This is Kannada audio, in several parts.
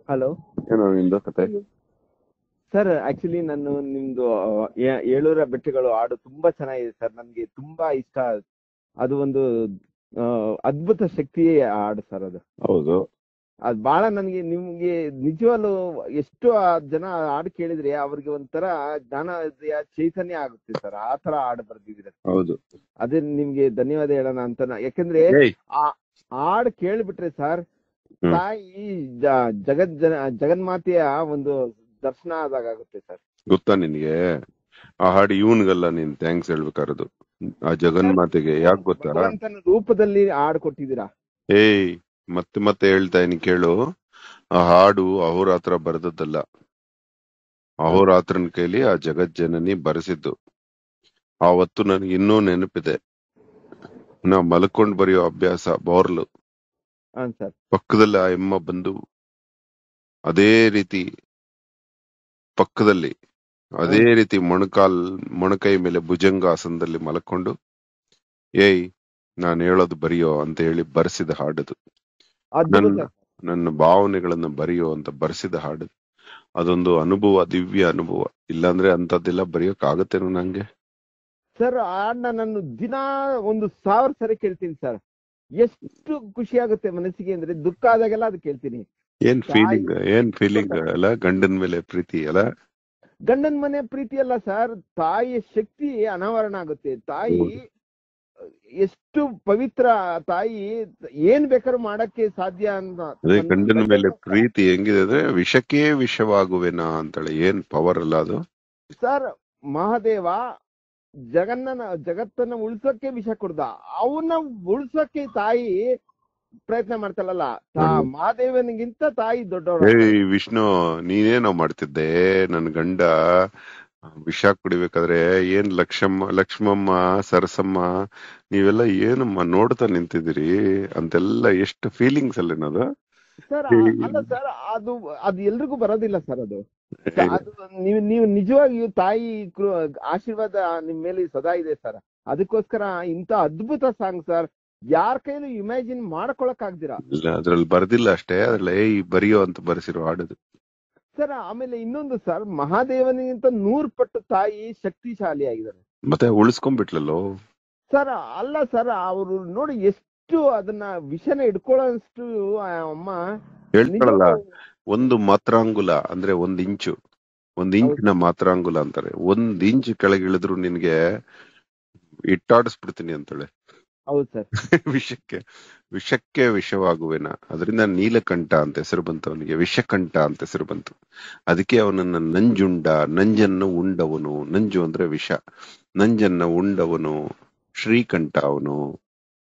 ಹಲೋ ಏನೋ ನಿಂದು ಕತೆ. ಸರ್. ಆಕ್ಚುಲಿ ನಾನು ನಿಮ್ದು ಏಳೂರ ಬೆಟ್ಟಗಳು ಹಾಡು ತುಂಬಾ ಚೆನ್ನಾಗಿದೆ ಸರ್. ನನ್ಗೆ ತುಂಬಾ ಇಷ್ಟ. ಅದು ಒಂದು ಅದ್ಭುತ ಶಕ್ತಿ ಹಾಡು ಸರ್. ಅದು ಹೌದು. ಅದು ಬಹಳ ನನ್ಗೆ ನಿಮ್ಗೆ ನಿಜವಾಗ್ಲು ಎಷ್ಟು ಜನ ಹಾಡು ಕೇಳಿದ್ರೆ ಅವ್ರಿಗೆ ಒಂಥರ ಜ್ಞಾನೋದಯ ಚೈತನ್ಯ ಆಗುತ್ತೆ ಸರ್. ಆ ತರ ಹಾಡು ಬರ್ದಿದ್ದೀರ. ಹೌದು. ಅದೇ ನಿಮ್ಗೆ ಧನ್ಯವಾದ ಹೇಳೋಣ ಅಂತ ಯಾಕಂದ್ರೆ ಏಯ್. ಆ ಹಾಡು ಕೇಳ್ಬಿಟ್ರೆ ಸರ್ ಹ್ಮ್. ತಾಯಿ ಜಗನ್ಮಾತೆಯ ಒಂದು ದರ್ಶನ ಆದಾಗುತ್ತೆ ಸರ್. ಗೊತ್ತಾ ನಿನ್ಗೆ ಆ ಹಾಡು ಇವನ್ಗಲ್ಲ ನೀನ್ ಥ್ಯಾಂಕ್ಸ್ ಹೇಳ್ಬೇಕಾರದು, ಆ ಜಗನ್ಮಾತೆಗೆ. ಯಾಕೆ ಗೊತ್ತಾ? ಭಗವಂತನ ರೂಪದಲ್ಲಿ ಹಾಡು ಕೊಟ್ಟಿದ್ದೀರಾ. ಏಯ್, ಮತ್ತೆ ಮತ್ತೆ ಹೇಳ್ತಾ ಇದೀನಿ ಕೇಳು. ಆ ಹಾಡು ಅಹೋರಾತ್ರ ಬರೆದದ್ದಲ್ಲ, ಅಹೋರಾತ್ರನ ಕೈಲಿ ಆ ಜಗಜ್ಜನನಿ ಬರೆಸಿದ್ದು. ಆವತ್ತು ನನಗೆ ಇನ್ನೂ ನೆನಪಿದೆ. ನಾ ಮಲ್ಕೊಂಡ್ ಬರೆಯೋ ಅಭ್ಯಾಸ, ಬೋರ್ಲು ಹಾಂ ಸರ್. ಪಕ್ಕದಲ್ಲಿ ಆ ಎಮ್ಮ ಬಂದು ಅದೇ ರೀತಿ ಪಕ್ಕದಲ್ಲಿ ಅದೇ ರೀತಿ ಮೊಣಕೈ ಮೇಲೆ ಭುಜಂಗಾಸನದಲ್ಲಿ ಮಲ್ಕೊಂಡು, ಏಯ್ ನಾನು ಹೇಳೋದು ಬರೆಯೋ ಅಂತ ಹೇಳಿ ಬರ್ಸಿದ ಹಾಡದು. ಅದ್ಭುತ ನನ್ನ ಭಾವನೆಗಳನ್ನ ಬರೆಯೋ ಅಂತ ಬರ್ಸಿದ ಹಾಡು. ಅದೊಂದು ಅನುಭವ, ದಿವ್ಯ ಅನುಭವ. ಇಲ್ಲಾಂದ್ರೆ ಅಂತದ್ದೆಲ್ಲ ಬರೆಯೋಕ್ ಆಗತ್ತೇನೋ ನಂಗೆ. ಸರ್. ಹಾಡನ್ನ ನಾನು ದಿನ 1000 ಸರಿ ಕೇಳ್ತೀನಿ ಸರ್. ಎಷ್ಟು ಖುಷಿ ಆಗುತ್ತೆ ಮನಸ್ಸಿಗೆ ಅಂದ್ರೆ, ದುಃಖ ಆದಾಗೆಲ್ಲ ಅದು ಕೇಳ್ತೀನಿ. ಏನ್ ಫೀಲಿಂಗ್ ಅಲ್ಲ, ಗಂಡನ್ ಮೇಲೆ ಪ್ರೀತಿ ಅಲ್ಲ. ಗಂಡನ ಮನೆ ಪ್ರೀತಿ ಅಲ್ಲ ಸರ್, ತಾಯಿಯ ಶಕ್ತಿ ಅನಾವರಣ ಆಗುತ್ತೆ. ತಾಯಿ ಎಷ್ಟು ಪವಿತ್ರ. ತಾಯಿ ಏನ್ ಬೇಕಾದ್ರೂ ಮಾಡಕ್ಕೆ ಸಾಧ್ಯ ಅಂತ. ಅದೇ ಗಂಡನ ಮೇಲೆ ಪ್ರೀತಿ ಹೆಂಗಿದೆ ಅಂದ್ರೆ, ವಿಷಕ್ಕೇ ವಿಷವಾಗುವೆನಾ ಅಂತೇಳಿ. ಏನ್ ಪವರ್ ಅಲ್ಲ ಅದು. ಸರ್, ಮಹಾದೇವ ಜಗತ್ತನ್ನ ಉಳ್ಸೋಕೆ ವಿಷ ಕೊಡ್ದ. ಅವನ್ನ ಉಳ್ಸೋಕೆ ತಾಯಿ ಪ್ರಯತ್ನ ಮಾಡ್ತಾಳಲ್ಲ. ಮಹಾದೇವನಿಗಿಂತ ತಾಯಿ ದೊಡ್ಡವಳು. ಏಯ್ ವಿಷ್ಣು, ನೀನೇನೋ ಮಾಡ್ತಿದ್ದೆ. ನನ್ ಗಂಡ ವಿಷ ಕುಡಿಬೇಕಾದ್ರೆ ಏನ್ ಲಕ್ಷ್ಮಮ್ಮ, ಸರಸಮ್ಮ, ನೀವೆಲ್ಲ ಏನಮ್ಮ ನೋಡ್ತಾ ನಿಂತಿದ್ದೀರಿ ಅಂತೆಲ್ಲ ಎಷ್ಟು ಫೀಲಿಂಗ್ಸ್ ಅಲ್ಲೇನದು. ಸರ್ ಅಲ್ಲ ಸರ್, ಅದು ಎಲ್ರಿಗೂ ಬರೋದಿಲ್ಲ ಸರ್. ಅದು ನೀವು ನಿಜವಾಗಿಯೂ ತಾಯಿ ಆಶೀರ್ವಾದ ನಿಮ್ ಮೇಲೆ ಸದಾ ಇದೆ ಸರ್. ಅದಕ್ಕೋಸ್ಕರ ಇಂತ ಅದ್ಭುತ ಸಾಂಗ್ ಸರ್, ಯಾರ ಕೈಲೂ ಇಮ್ಯಾಜಿನ್ ಮಾಡ್ಕೊಳಕ್ ಆಗ್ದಿರಾ. ಇಲ್ಲ, ಅದ್ರಲ್ಲಿ ಬರ್ದಿಲ್ಲ ಅಷ್ಟೇ, ಅದ್ರಲ್ಲಿ ಏಯ್ ಬರಿಯೋ ಅಂತ ಬರೆಸಿರೋ ಹಾಡದು ಸರ್. ಆಮೇಲೆ ಇನ್ನೊಂದು ಸರ್, ಮಹಾದೇವನಿಗಿಂತ 100 ಪಟ್ಟು ತಾಯಿ ಶಕ್ತಿಶಾಲಿ ಆಗಿದ್ದಾರೆ. ಮತ್ತೆ ಉಳಿಸ್ಕೊಂಡ್ಬಿಟ್ಲಲ್ಲೋ ಸರ್. ಅಲ್ಲ ಸರ್, ಅವರು ನೋಡಿ ಎಷ್ಟು ಅದನ್ನ ವಿಷನ ಹಿಡ್ಕೊಳ್ಳೋಷ್ಟು ಅಮ್ಮ ಹೇಳ್ತಾಳಲ್ಲ. ಒಂದು ಮಾತ್ರಾಂಗುಲ ಅಂದ್ರೆ 1 ಇಂಚು, 1 ಇಂಚಿನ ಮಾತ್ರಾಂಗುಲ ಅಂತಾರೆ. 1 ಇಂಚು ಕೆಳಗಿಳಿದ್ರು ನಿನ್ಗೆ ಇಟ್ಟಾಡಿಸ್ಬಿಡ್ತೀನಿ ಅಂತಾಳೆ. ಹೌದು ಸರ್. ವಿಷಕ್ಕೆ ವಿಷವಾಗುವೆನ. ಅದರಿಂದ ನೀಲಕಂಠ ಅಂತ ಹೆಸರು ಬಂತು ಅವನಿಗೆ, ವಿಷಕಂಠ ಅಂತ ಹೆಸರು ಬಂತು. ಅದಕ್ಕೆ ಅವನನ್ನ ನಂಜನ್ನು ಉಂಡವನು. ನಂಜು ಅಂದ್ರೆ ವಿಷ. ನಂಜನ್ನ ಉಂಡವನು ಶ್ರೀಕಂಠ ಅವನು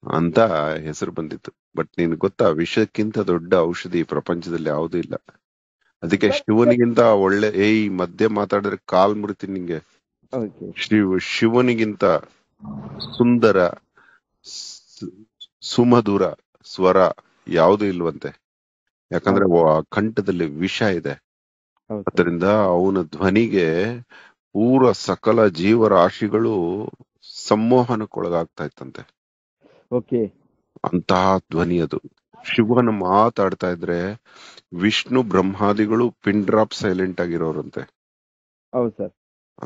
ಅಂತ ಹೆಸರು ಬಂದಿತ್ತು. ಬಟ್ ನಿನ್ ಗೊತ್ತಾ, ವಿಷಕ್ಕಿಂತ ದೊಡ್ಡ ಔಷಧಿ ಪ್ರಪಂಚದಲ್ಲಿ ಯಾವುದೂ ಇಲ್ಲ. ಅದಕ್ಕೆ ಶಿವನಿಗಿಂತ ಒಳ್ಳೆ, ಮಧ್ಯೆ ಮಾತಾಡಿದ್ರೆ ಕಾಲ್ ಮುರಿತೀನಿ ನಿಂಗೆ. ಶಿವನಿಗಿಂತ ಸುಂದರ ಸುಮಧುರ ಸ್ವರ ಯಾವುದು ಇಲ್ವಂತೆ. ಯಾಕಂದ್ರೆ ಕಂಠದಲ್ಲಿ ವಿಷ ಇದೆ. ಅದರಿಂದ ಅವನ ಧ್ವನಿಗೆ ಪೂರ ಸಕಲ ಜೀವರಾಶಿಗಳು ಸಂಮೋಹನಕ್ಕೊಳಗಾಗ್ತಾ ಇತ್ತಂತೆ. ಅಂತಹ ಧ್ವನಿ ಅದು. ಶಿವನ ಮಾತಾಡ್ತಾ ಇದ್ರೆ ವಿಷ್ಣು ಬ್ರಹ್ಮಾದಿಗಳು ಪಿನ್ ಡ್ರಾಪ್ ಸೈಲೆಂಟ್ ಆಗಿರೋರಂತೆ.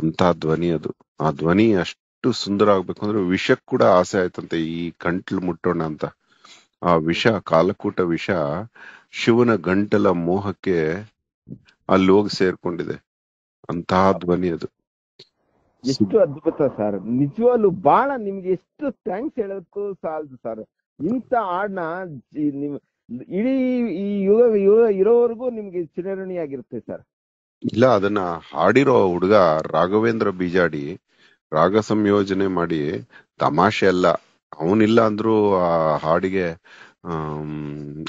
ಅಂತ ಧ್ವನಿ ಅದು. ಆ ಧ್ವನಿ ಅಷ್ಟು ಸುಂದರ ಆಗ್ಬೇಕು ಅಂದ್ರೆ ವಿಷಕ್ ಕೂಡ ಆಸೆ ಆಯ್ತಂತೆ ಈ ಗಂಟ್ಲು ಮುಟ್ಟೋಣ ಅಂತ. ಆ ವಿಷ, ಕಾಲಕೂಟ ವಿಷ, ಶಿವನ ಗಂಟಲ ಮೋಹಕ್ಕೆ ಅಲ್ಲಿ ಹೋಗಿ ಸೇರ್ಕೊಂಡಿದೆ. ಅಂತಹ ಧ್ವನಿ ಅದು. ಎಷ್ಟು ಅದ್ಭುತ ಸರ್. ನಿಜವಾಗ್ಲು ಬಹಳ ನಿಮ್ಗೆ ಎಷ್ಟು ಥ್ಯಾಂಕ್ಸ್ ಹೇಳೋದಕ್ಕೂ ಸಾಲದು ಸರ್. ಇಂಥ ಹಾಡ್ನ ಇಡೀ ಈ ಯುಗ ಇರೋವರೆಗೂ ನಿಮ್ಗೆ ಚಿರಋಣಿಯಾಗಿರುತ್ತೆ ಸರ್. ಇಲ್ಲ, ಅದನ್ನ ಹಾಡಿರೋ ಹುಡುಗ ರಾಘವೇಂದ್ರ ಬೀಜಾಡಿ ರಾಗ ಸಂಯೋಜನೆ ಮಾಡಿ, ತಮಾಷೆ ಅಲ್ಲ. ಅವನಿಲ್ಲ ಅಂದ್ರೂ ಆ ಹಾಡಿಗೆ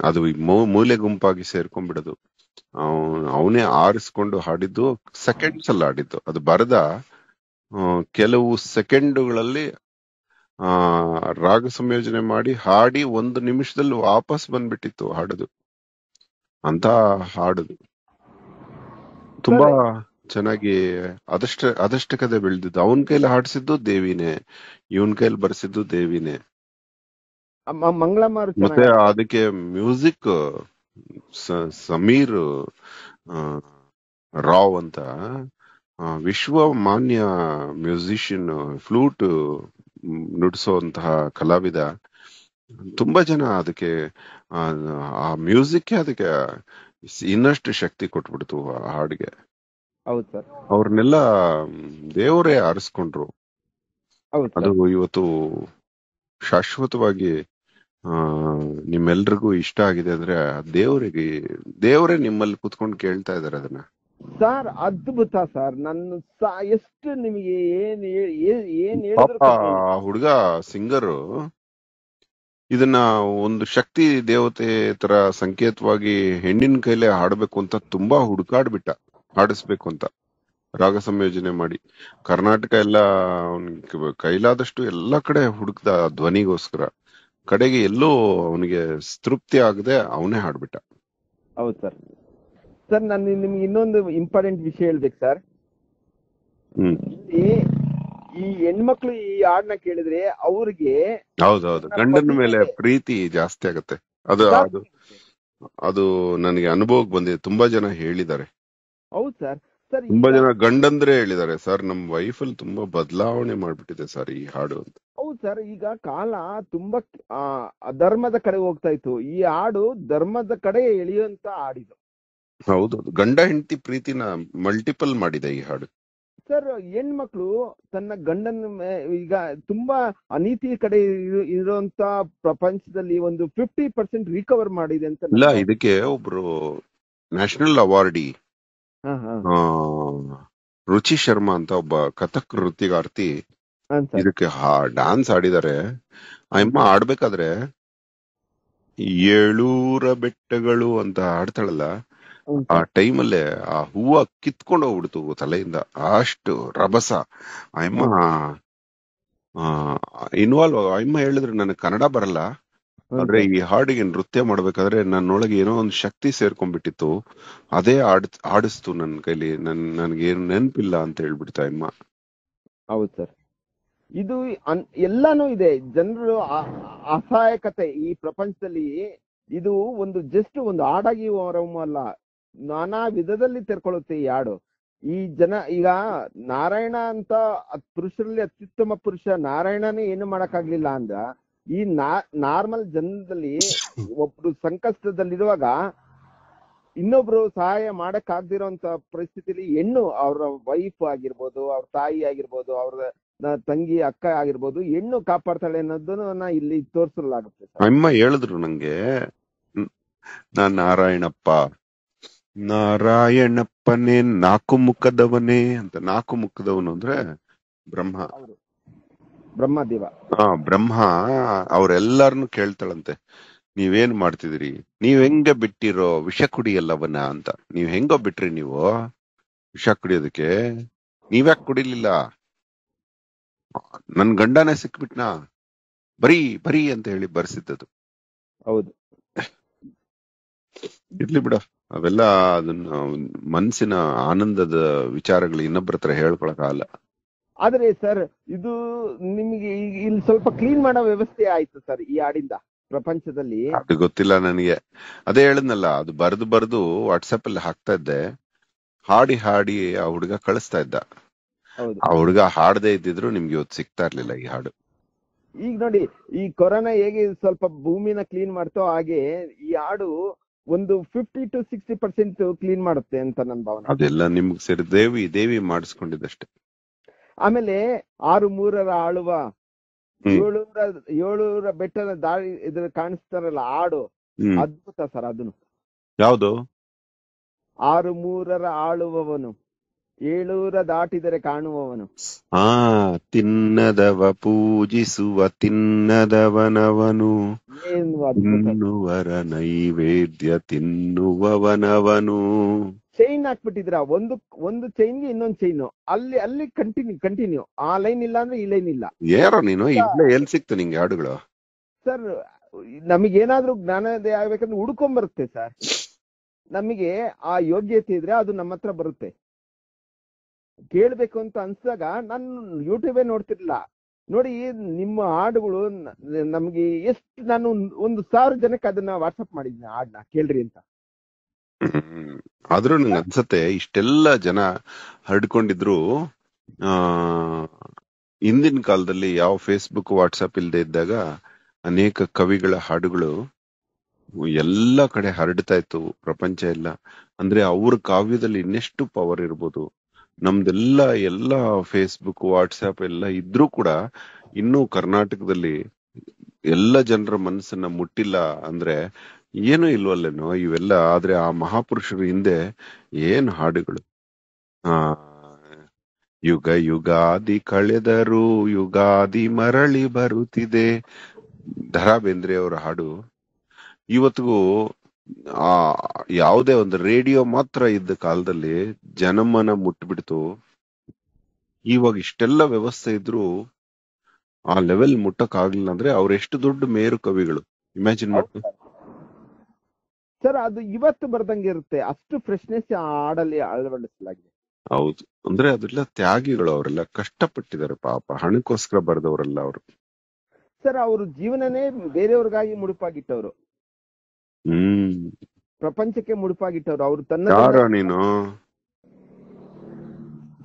ಅದು ಮೂಲೆ ಗುಂಪಾಗಿ ಸೇರ್ಕೊಂಡ್ಬಿಡೋದು. ಅವನೇ ಆರಿಸ್ಕೊಂಡು ಹಾಡಿದ್ದು, ಸೆಕೆಂಡ್ಸ್ ಅಲ್ಲಿ ಹಾಡಿದ್ದು. ಅದು ಬರದ ಕೆಲವು ಸೆಕೆಂಡುಗಳಲ್ಲಿ ರಾಗ ಸಂಯೋಜನೆ ಮಾಡಿ ಹಾಡಿ 1 ನಿಮಿಷದಲ್ಲಿ ವಾಪಸ್ ಬಂದ್ಬಿಟ್ಟಿತ್ತು ಹಾಡದು. ಅಂತ ಹಾಡದು ತುಂಬಾ ಚೆನ್ನಾಗಿ ಅದಷ್ಟಕದೆ ಬೆಳೆದಿದ್ದು. ಅವನ್ ಕೈಲಿ ಹಾಡ್ಸಿದ್ದು ದೇವಿನೇ, ಇವನ್ ಕೈಲಿ ಬರ್ಸಿದ್ದು ದೇವಿನೇ. ಮತ್ತೆ ಅದಕ್ಕೆ ಮ್ಯೂಸಿಕ್ ಸಮೀರ್ ಆ, ರಾವ್ ಅಂತ ವಿಶ್ವ ಮಾನ್ಯ ಮ್ಯೂಸಿಷಿಯನ್, ಫ್ಲೂಟ್ ನುಡಿಸುವಂತಹ ಕಲಾವಿದ. ತುಂಬಾ ಜನ ಅದಕ್ಕೆ ಆ ಆ ಮ್ಯೂಸಿಕ್ ಅದಕ್ಕೆ ಇನ್ನಷ್ಟು ಶಕ್ತಿ ಕೊಟ್ಬಿಡ್ತು ಆ ಹಾಡಿಗೆ. ಹೌದು ಸರ್. ಅವ್ರನ್ನೆಲ್ಲ ದೇವರೇ ಆರಿಸ್ಕೊಂಡ್ರು. ಹೌದು ಅದು ಸರ್. ಇವತ್ತು ಶಾಶ್ವತವಾಗಿ ಆ ನಿಮ್ಮೆಲ್ರಿಗೂ ಇಷ್ಟ ಆಗಿದೆ ಅಂದ್ರೆ ದೇವರೇ ನಿಮ್ಮಲ್ಲಿ ಕುತ್ಕೊಂಡು ಕೇಳ್ತಾ ಇದಾರೆ ಅದನ್ನ. ಸರ್ ಅದ್ಭುತ ಸರ್. ನನ್ನ ಎಷ್ಟು ನಿಮಗೆ ಏನ್ ಪಾಪ ಹೇಳಿದ್ರು ಕಮ್ಮಿ ಇಲ್ಲ. ಆ ಹುಡುಗ ಸಿಂಗರು ಇದನ್ನ ಒಂದು ಶಕ್ತಿ ದೇವತೆ ತರ ಸಂಕೇತವಾಗಿ ಹೆಣ್ಣಿನ ಕೈಲೇ ಹಾಡ್ಬೇಕು ಅಂತ ತುಂಬಾ ಹುಡುಕಾಡ್ಬಿಟ್ಟ, ಹಾಡಿಸ್ಬೇಕು ಅಂತ ರಾಗ ಸಂಯೋಜನೆ ಮಾಡಿ. ಕರ್ನಾಟಕ ಎಲ್ಲ ಅವನಿಗೆ ಕೈಲಾದಷ್ಟು ಎಲ್ಲಾ ಕಡೆ ಹುಡುಕ್ದ ಧ್ವನಿಗೋಸ್ಕರ. ಕಡೆಗೆ ಎಲ್ಲೋ ಅವನಿಗೆ ತೃಪ್ತಿ ಆಗದೆ ಅವನೇ ಹಾಡ್ಬಿಟ್ಟ. ಹೌದು ಸರ್. ಸರ್ ನಾನು ನಿಮ್ಗೆ ಇನ್ನೊಂದು ಇಂಪಾರ್ಟೆಂಟ್ ವಿಷಯ ಹೇಳ್ಬೇಕು ಸರ್. ಹ್ಮ್ ಈ ಹೆಣ್ಮಕ್ಳು ಈ ಹಾಡನ್ನ ಕೇಳಿದ್ರೆ ಅವ್ರಿಗೆ ಹೌದೌದು, ಗಂಡನ ಮೇಲೆ ಪ್ರೀತಿ ಜಾಸ್ತಿ ಆಗತ್ತೆ. ಅದು ಅದು ಅದು ನನಗೆ ಅನುಭವಕ್ಕೆ ಬಂದಿದೆ. ತುಂಬಾ ಜನ ಹೇಳಿದ್ದಾರೆ. ಹೌದು ಸರ್. ಸರ್ ತುಂಬಾ ಜನ ಗಂಡಂದ್ರೆ ಹೇಳಿದ್ದಾರೆ, ಸರ್ ನಮ್ ವೈಫ್ ಅಲ್ಲಿ ತುಂಬಾ ಬದಲಾವಣೆ ಮಾಡ್ಬಿಟ್ಟಿದೆ ಸರ್ ಈ ಹಾಡು ಅಂತ. ಹೌದು ಸರ್. ಈಗ ಕಾಲ ತುಂಬಾ ಅಧರ್ಮದ ಕಡೆ ಹೋಗ್ತಾ ಇತ್ತು. ಈ ಹಾಡು ಧರ್ಮದ ಕಡೆ ಎಳೆಯುವಂತ ಹಾಡಿದು. ಹೌದೌದು, ಗಂಡ ಹೆಂಡತಿ ಪ್ರೀತಿನ ಮಲ್ಟಿಪಲ್ ಮಾಡಿದೆ ಈ ಹಾಡು. ಸರ್ ಹೆಣ್ಮಕ್ಳು ತನ್ನ ಗಂಡನ ಈಗ ತುಂಬಾ ಅನೀತಿ ಕಡೆ ಇರುವಂತ ಪ್ರಪಂಚದಲ್ಲಿ ಒಂದು 50% ರಿಕವರ್ ಮಾಡಿದೆ ಅಂತ. ಇಲ್ಲ, ಇದಕ್ಕೆ ಒಬ್ರು ನ್ಯಾಷನಲ್ ಅವಾರ್ಡಿ ರುಚಿ ಶರ್ಮಾ ಅಂತ ಒಬ್ಬ ಕಥಕ್ ನೃತ್ಯಗಾರ್ತಿ ಇದಕ್ಕೆ ಡಾನ್ಸ್ ಆಡಿದ್ದಾರೆ. ಅಮ್ಮ ಆಡ್ಬೇಕಾದ್ರೆ 7 ಬೆಟ್ಟಗಳು ಅಂತ ಆಡ್ತಾಳಲ್ಲ, ಆ ಟೈಮಲ್ಲೇ ಆ ಹೂವ ಕಿತ್ಕೊಂಡು ಹೋಗ್ಬಿಡ್ತು ತಲೆಯಿಂದ, ಅಷ್ಟು ರಭಸ. ಅಮ್ಮ ಇನ್ವಾಲ್ವ್. ಅಮ್ಮ ಹೇಳಿದ್ರೆ ನನಗೆ ಕನ್ನಡ ಬರಲ್ಲ, ಆದ್ರೆ ಈ ಹಾಡಿಗೆ ನೃತ್ಯ ಮಾಡ್ಬೇಕಾದ್ರೆ ನನ್ನೊಳಗೆ ಏನೋ ಒಂದು ಶಕ್ತಿ ಸೇರ್ಕೊಂಡ್ಬಿಟ್ಟಿತ್ತು, ಅದೇ ಆಡಿಸ್ತು ನನ್ನ ಕೈಲಿ, ನನ್ಗೇನು ನೆನಪಿಲ್ಲ ಅಂತ ಹೇಳ್ಬಿಡ್ತಾ ಅಮ್ಮ. ಹೌದು ಸರ್. ಇದು ಎಲ್ಲಾನು ಇದೆ. ಜನರು ಅಸಹಾಯಕತೆ ಈ ಪ್ರಪಂಚದಲ್ಲಿ ಇದು ಒಂದು ಜಸ್ಟ್ ಒಂದು ಹಾಡಾಗಿ ಹೊರಹೊಮ್ಮಲ್ಲ, ನಾನಾ ವಿಧದಲ್ಲಿ ತೆರ್ಕೊಳ್ಳುತ್ತೆ ಈ ಹಾಡು. ಈ ಜನ ಈಗ ನಾರಾಯಣ ಅಂತ ಪುರುಷರಲ್ಲಿ ಅತ್ಯುತ್ತಮ ಪುರುಷ ನಾರಾಯಣನೇ ಏನು ಮಾಡಕ್ಕಾಗ್ಲಿಲ್ಲ ಅಂದ್ರ, ಈ ನಾರ್ಮಲ್ ಜನದಲ್ಲಿ ಒಬ್ರು ಸಂಕಷ್ಟದಲ್ಲಿರುವಾಗ ಇನ್ನೊಬ್ರು ಸಹಾಯ ಮಾಡಕ್ ಆಗ್ದಿರೋಂತ ಪರಿಸ್ಥಿತಿಲಿ ಹೆಣ್ಣು, ಅವ್ರ ವೈಫ್ ಆಗಿರ್ಬೋದು, ಅವ್ರ ತಾಯಿ ಆಗಿರ್ಬೋದು, ಅವ್ರ ತಂಗಿ ಅಕ್ಕ ಆಗಿರ್ಬೋದು, ಹೆಣ್ಣು ಕಾಪಾಡ್ತಾಳೆ ಅನ್ನೋದನ್ನ ಇಲ್ಲಿ ತೋರಿಸಲಾಗುತ್ತೆ. ಅಮ್ಮ ಹೇಳಿದ್ರು ನಂಗೆ, ನಾನ್ ನಾರಾಯಣಪ್ಪನೇ 4 ಮುಖದವನೇ ಅಂತ. 4 ಮುಖದವನು ಅಂದ್ರೆ ಬ್ರಹ್ಮದೇವ. ಬ್ರಹ್ಮ ಅವ್ರೆಲ್ಲಾರನು ಕೇಳ್ತಾಳಂತೆ, ನೀವೇನ್ ಮಾಡ್ತಿದ್ರಿ, ನೀವ್ ಹೆಂಗ ಬಿಟ್ಟಿರೋ ವಿಷ ಕುಡಿಯಲ್ಲವನ ಅಂತ. ನೀವ್ ಹೆಂಗೋ ಬಿಟ್ರಿ ನೀವು ವಿಷ ಕುಡಿಯೋದಕ್ಕೆ, ನೀವ್ಯಾಕ್ ಕುಡಿಲಿಲ್ಲ? ನನ್ ಗಂಡನೇ ಸಿಕ್ಬಿಟ್ನಾ, ಬರೀ ಅಂತ ಹೇಳಿ ಬರ್ಸಿದ್ದದು. ಹೌದು, ಇರ್ಲಿ ಬಿಡ, ಅವೆಲ್ಲ ಅದನ್ನ ಮನ್ಸಿನ ಆನಂದದ ವಿಚಾರಗಳು ಇನ್ನೊಬ್ಬರ ಹತ್ರ ಹೇಳ್ಕೊಳಕ್ಕಾಗಲ್ಲ. ಆದ್ರೆ ಸರ್ ಇದು ನಿಮ್ಗೆ ಇಲ್ಲಿ ಸ್ವಲ್ಪ ಕ್ಲೀನ್ ಮಾಡೋ ವ್ಯವಸ್ಥೆ ಆಯ್ತು ಸರ್ ಈ ಹಾಡಿಂದ ಪ್ರಪಂಚದಲ್ಲಿ. ಅದು ಗೊತ್ತಿಲ್ಲ ನನಗೆ. ಅದೇ ಹೇಳಿದ್ನಲ್ಲ, ಅದು ಬರ್ದು ವಾಟ್ಸಪ್ ಅಲ್ಲಿ ಹಾಕ್ತಾ ಇದ್ದೆ, ಹಾಡಿ ಆ ಹುಡುಗ ಕಳಿಸ್ತಾ ಇದ್ದ. ಆ ಹುಡುಗ ಹಾಡದೇ ಇದ್ದಿದ್ರು ನಿಮ್ಗೆ ಇವತ್ತು ಸಿಗ್ತಾ ಇರ್ಲಿಲ್ಲ ಈ ಹಾಡು. ಈಗ ನೋಡಿ, ಈ ಕೊರೋನಾ ಹೇಗೆ ಸ್ವಲ್ಪ ಭೂಮಿನ ಕ್ಲೀನ್ ಮಾಡ್ತೋ ಹಾಗೆ ಈ ಹಾಡು ಒಂದು 50 to 60% ಕ್ಲೀನ್ ಮಾಡುತ್ತೆ ಅಂತ ನನ್ನ ಭಾವನೆ. ಅದೆಲ್ಲ ನಿಮ್ಗೆ ಸೇರಿ ದೇವಿ ಮಾಡಿಸ್ಕೊಂಡಿದ್ದಷ್ಟೇ. ಆಮೇಲೆ 6 ಆಳುವ 700 ಬೆಟ್ಟದ ದಾಳಿ ಇದ್ರ ಕಾಣಿಸ್ತಾರಲ್ಲ ಹಾಡು, ಅದ್ಭುತ ಸರ್. ಅದನ್ನು ಯಾವ್ದು? 6 ಆಳುವವನು 700 ದಾಟಿದರೆ ಕಾಣುವವನು. ತಿನ್ನದವ ಪೂಜಿಸುವ ತಿನ್ನದವನವನು, ತಿನ್ನುವರ ನೈವೇದ್ಯ ತಿನ್ನುವವನವನು. ಚೈನ್ ಹಾಕ್ಬಿಟ್ಟಿದ್ರ, ಒಂದು ಚೈನ್ಗೆ ಇನ್ನೊಂದು ಚೈನು, ಅಲ್ಲಿ ಕಂಟಿನ್ಯೂ ಆ ಲೈನ್ ಇಲ್ಲ ಅಂದ್ರೆ ಈ ಲೈನ್ ಇಲ್ಲ. ಯಾರೋ ನೀನು ಎಲ್ಲಿ ಸಿಕ್ತು ನಿಂಗೆ ಹಾಡುಗಳು? ಸರ್ ನಮಗೇನಾದ್ರೂ ಜ್ಞಾನೋದಯ ಆಗ್ಬೇಕಂದ್ರೆ ಹುಡ್ಕೊಂಡ್ ಬರುತ್ತೆ ಸರ್. ನಮಗೆ ಆ ಯೋಗ್ಯತೆ ಇದ್ರೆ ಅದು ನಮ್ಮ ಹತ್ರ ಬರುತ್ತೆ. ಕೇಳ್ಬೇಕು ಅಂತ ಅನ್ಸಿದಾಗ ನಾನು ಯೂಟ್ಯೂಬೇ ನೋಡ್ತಿರ್ಲಿಲ್ಲ, ನೋಡಿ ನಿಮ್ಮ ಹಾಡುಗಳು ನಮ್ಗೆ ಎಷ್ಟು, ನಾನು 1,000 ಜನಕ್ಕೆ ಅದನ್ನ ವಾಟ್ಸಪ್ ಮಾಡಿದ್ದೀನಿ ಹಾಡ್ನ ಕೇಳ್ರಿ ಅಂತ. ಆದ್ರೂ ನಂಗೆ ಅನ್ಸತ್ತೆ ಇಷ್ಟೆಲ್ಲ ಜನ ಹರಡ್ಕೊಂಡಿದ್ರು ಹಿಂದಿನ ಕಾಲದಲ್ಲಿ ಯಾವ ಫೇಸ್ಬುಕ್ ವಾಟ್ಸಪ್ ಇಲ್ದೇ ಇದ್ದಾಗ ಅನೇಕ ಕವಿಗಳ ಹಾಡುಗಳು ಎಲ್ಲ ಕಡೆ ಹರಡ್ತಾ ಇತ್ತು ಪ್ರಪಂಚ ಎಲ್ಲ. ಅಂದ್ರೆ ಅವ್ರ ಕಾವ್ಯದಲ್ಲಿ ಇನ್ನೆಷ್ಟು ಪವರ್ ಇರ್ಬೋದು. ಎಲ್ಲ ಫೇಸ್ಬುಕ್ ವಾಟ್ಸ್ಆಪ್ ಎಲ್ಲ ಇದ್ರೂ ಕೂಡ ಇನ್ನೂ ಕರ್ನಾಟಕದಲ್ಲಿ ಎಲ್ಲ ಜನರ ಮನಸ್ಸನ್ನ ಮುಟ್ಟಿಲ್ಲ ಅಂದ್ರೆ ಏನೂ ಇಲ್ವಲ್ಲೇನೋ ಇವೆಲ್ಲ. ಆದ್ರೆ ಆ ಮಹಾಪುರುಷರು ಹಿಂದೆ ಏನ್ ಹಾಡುಗಳು. ಯುಗ ಯುಗಾದಿ ಕಳೆದರೂ ಯುಗಾದಿ ಮರಳಿ ಬರುತ್ತಿದೆ, ದ.ರಾ. ಬೇಂದ್ರೆ ಅವರ ಹಾಡು ಇವತ್ತಿಗೂ ಯಾವುದೇ ಒಂದು ರೇಡಿಯೋ ಮಾತ್ರ ಇದ್ದ ಕಾಲದಲ್ಲಿ ಜನಮನ ಮುಟ್ಬಿಡ್ತು. ಇವಾಗ ಇಷ್ಟೆಲ್ಲ ವ್ಯವಸ್ಥೆ ಇದ್ರು ಆ ಲೆವೆಲ್ ಮುಟ್ಟಕ್ ಆಗ್ಲಿಲ್ಲ ಅಂದ್ರೆ ಅವ್ರ ಎಷ್ಟು ದೊಡ್ಡ ಮೇರು ಕವಿಗಳು, ಇಮ್ಯಾಜಿನ್ ಮಾಡ್ಕೊ ಸರ್. ಅದು ಇವತ್ತು ಬರ್ದಂಗೆ ಇರುತ್ತೆ, ಅಷ್ಟು ಫ್ರೆಶ್ನೆಸ್ ಆ ಹಾಡಲ್ಲಿ ಅಳವಡಿಸಲಾಗಿದೆ. ಹೌದು, ಅಂದ್ರೆ ಅದೆಲ್ಲ ತ್ಯಾಗಿಗಳು, ಅವರೆಲ್ಲ ಕಷ್ಟಪಟ್ಟಿದ್ದಾರೆ ಪಾಪ, ಹಣಕ್ಕೋಸ್ಕರ ಬರೆದವರಲ್ಲ ಅವರು. ಸರ್ ಅವ್ರ ಜೀವನನೇ ಬೇರೆಯವ್ರಿಗಾಗಿ ಮುಡುಪಾಗಿಟ್ಟವ್ರು, ಪ್ರಪಂಚಕ್ಕೆ ಮುಡುಪಾಗಿಟ್ಟವ್ರು. ಅವ್ರು ತನ್ನ ಯಾರ ನೀನು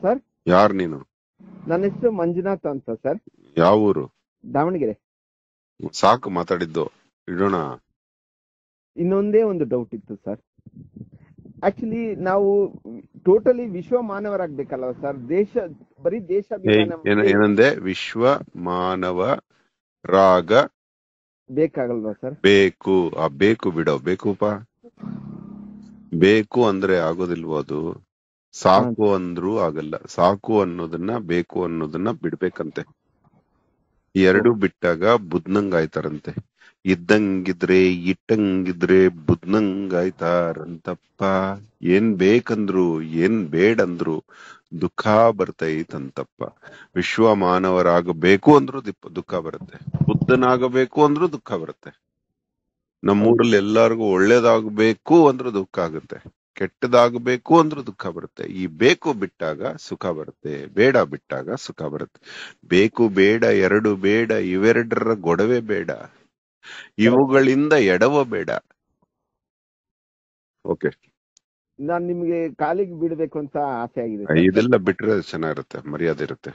ಸರ್? ಯಾರು ನೀನು? ನನ್ನ ಹೆಸರು ಮಂಜುನಾಥ್ ಅಂತ ಸರ್. ಯಾವ ಊರು? ದಾವಣಗೆರೆ. ಸಾಕು ಮಾತಾಡಿದ್ದು, ಇಡೋಣ. ಇನ್ನೊಂದೇ ಒಂದು ಡೌಟ್ ಇತ್ತು ಸರ್. ಆಕ್ಚುಲಿ ನಾವು ಟೋಟಲಿ ವಿಶ್ವ ಮಾನವರಾಗ್ಬೇಕಲ್ವ ಸರ್? ಬರೀ ದೇಶ ಏನಂದೆ? ವಿಶ್ವ ಮಾನವರಾಗ ಬೇಕಾಗಲ್ವಾ ಸರ್? ಬೇಕು. ಆ ಬೇಕು ಬಿಡೋ, ಬೇಕುಪ. ಬೇಕು ಅಂದ್ರೆ ಆಗೋದಿಲ್ವೋ ಅದು? ಸಾಕು ಅಂದ್ರೂ ಆಗಲ್ಲ. ಸಾಕು ಅನ್ನೋದನ್ನ ಬೇಕು ಅನ್ನೋದನ್ನ ಬಿಡ್ಬೇಕಂತೆ. ಎರಡು ಬಿಟ್ಟಾಗ ಬುದ್ನಂಗಾಯ್ತಾರಂತೆ. ಇದ್ದಂಗಿದ್ರೆ ಇಟ್ಟಂಗಿದ್ರೆ ಬುದ್ನಂಗಾಯ್ತಾರಂತಪ್ಪ. ಏನ್ ಬೇಕಂದ್ರು ಏನ್ ಬೇಡಂದ್ರು ದುಃಖ ಬರ್ತೈತಂತಪ್ಪ. ವಿಶ್ವ ಮಾನವರಾಗಬೇಕು ಅಂದ್ರೂ ದುಃಖ ಬರುತ್ತೆ, ಬುದ್ಧನಾಗಬೇಕು ಅಂದ್ರೂ ದುಃಖ ಬರುತ್ತೆ. ನಮ್ಮೂರಲ್ಲಿ ಎಲ್ಲಾರ್ಗು ಒಳ್ಳೇದಾಗಬೇಕು ಅಂದ್ರೂ ದುಃಖ ಆಗುತ್ತೆ, ಕೆಟ್ಟದಾಗಬೇಕು ಅಂದ್ರೂ ದುಃಖ ಬರುತ್ತೆ. ಈ ಬೇಕು ಬಿಟ್ಟಾಗ ಸುಖ ಬರುತ್ತೆ, ಬೇಡ ಬಿಟ್ಟಾಗ ಸುಖ ಬರುತ್ತೆ. ಬೇಕು ಬೇಡ ಎರಡು ಬೇಡ, ಇವೆರಡರ ಗೊಡವೆ ಬೇಡ, ಇವುಗಳಿಂದ ಎಡವ ಬೇಡ. ಓಕೆ, ನಾನ್ ನಿಮ್ಗೆ ಕಾಲಿಗೆ ಬಿಡ್ಬೇಕು ಅಂತ ಆಸೆ ಆಗಿದೆ. ಇದೆಲ್ಲ ಬಿಟ್ರೆ ಚೆನ್ನಾಗಿರುತ್ತೆ, ಮರ್ಯಾದೆ ಇರುತ್ತೆ.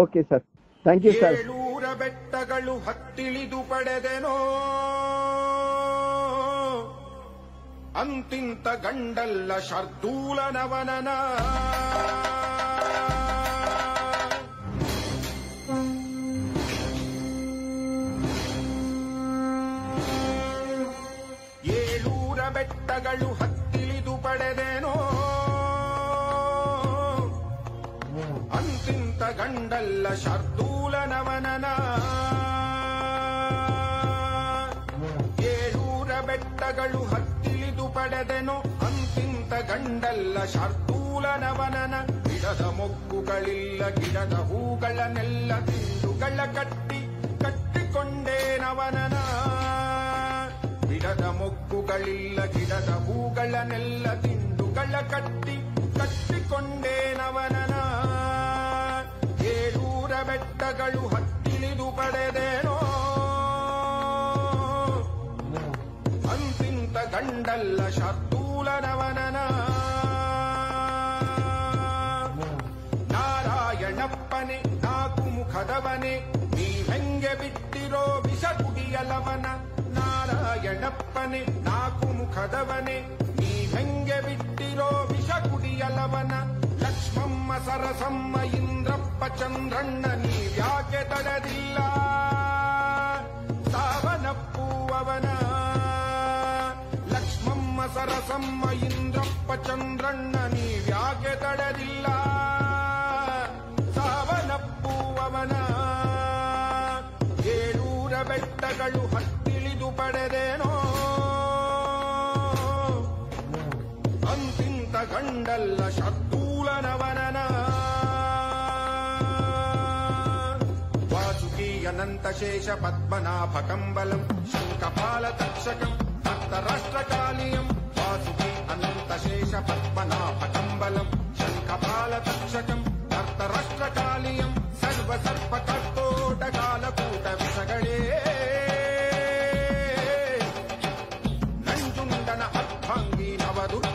Okay sir, thank you sir. ಬೆಟ್ಟಗಳು ಹತ್ತಿಳಿದು ಪಡೆದೆನೋ ಅಂತಿಂತ ಗಂಡಲ್ಲ ಶಾರ್ದೂಲನವನನ. ಏಳೂರ ಬೆಟ್ಟಗಳು ಹತ್ತಿಳಿದು ಪಡೆದೆನೋ ಅಂತಿಂತ ಗಂಡಲ್ಲ ಶಾರ್ದೂಲನವನನ. ಏಳೂರ ಬೆಟ್ಟಗಳು ಹತ್ತಿಳಿದು ಪಡೆದೆನೋ ಅಂತಿಂತ ಗಂಡಲ್ಲ ಶಾರ್ದೂಲನವನನ. ಗಿಡದ ಮೊಗ್ಗುಗಳಿಲ್ಲ ಗಿಡದ ಹೂಗಳನ್ನೆಲ್ಲ ದಿಂಡುಗಳ ಕಟ್ಟಿಕೊಂಡೇನವನನ. ಗಿಡದ ಮೊಗ್ಗುಗಳಿಲ್ಲ ಗಿಡದ ಹೂಗಳನ್ನೆಲ್ಲ ದಿಂಡುಗಳ ಕಟ್ಟಿಕೊಂಡೇನವನನ. ಏಳೂರ ಬೆಟ್ಟಗಳು ಹತ್ತಿಳಿದು ಪಡೆದೇನೋ ಅಂತಿಂತ ಗಂಡಲ್ಲ ಶಾರ್ದೂಲನವನನ. ನಾರಾಯಣಪ್ಪನೆ ನಾಲ್ಕು ಮುಖದವನೇ ನೀವೆಂಗೆ ಬಿಟ್ಟಿರೋ ವಿಷ ಕುಡಿಯಲವನ. ನಾರಾಯಣಪ್ಪನೆ ನಾಲ್ಕು ಮುಖದವನೇ ನೀವೆಂಗೆ ಬಿಟ್ಟಿರೋ ವಿಷ ಕುಡಿಯಲವನ. ಲಕ್ಷ್ಮಮ್ಮ ಸರಸಮ್ಮ ಇಂದ್ರಪ್ಪ ಚಂದ್ರಣ್ಣ ನೀವ್ಯಾಕೆ ತಡದಿಲ್ಲ ಸಾವನಪ್ಪುವವನ. ಲಕ್ಷ್ಮಮ್ಮ ಸರಸಮ್ಮ ಇಂದ್ರಪ್ಪ ಚಂದ್ರಣ್ಣ ನೀವ್ಯಾಕೆ ತಡದಿಲ್ಲ ಸಾವನಪ್ಪುವವನ. ಏಳೂರ ಬೆಟ್ಟಗಳು ಹತ್ತಿಳಿದು ಪಡೆದೇನೋ ಅಂತಿಂತ ಗಂಡಲ್ಲ ಶಾರ್ದೂಲನವನನ. ವಾಸುಕಿ ಅನಂತ ಶೇಷ ಪದ್ಮನಾಭ ಕಂಬಲಂ ಶಂಖಪಾಲ ತಕ್ಷಕಂ ಭಕ್ತರಾಷ್ಟ್ರಕಾಲಿಯಂ. ವಾಸುಕಿ ಅನಂತ ಶೇಷ ಪದ್ಮನಾಭ ಕಂಬಲಂ ಶಂಖಪಾಲ ತಕ್ಷಕಂ ಭಕ್ತರಾಷ್ಟ್ರಕಾಲಿಯಂ. ಸರ್ವ ಸರ್ಪ ದುರ್ಗ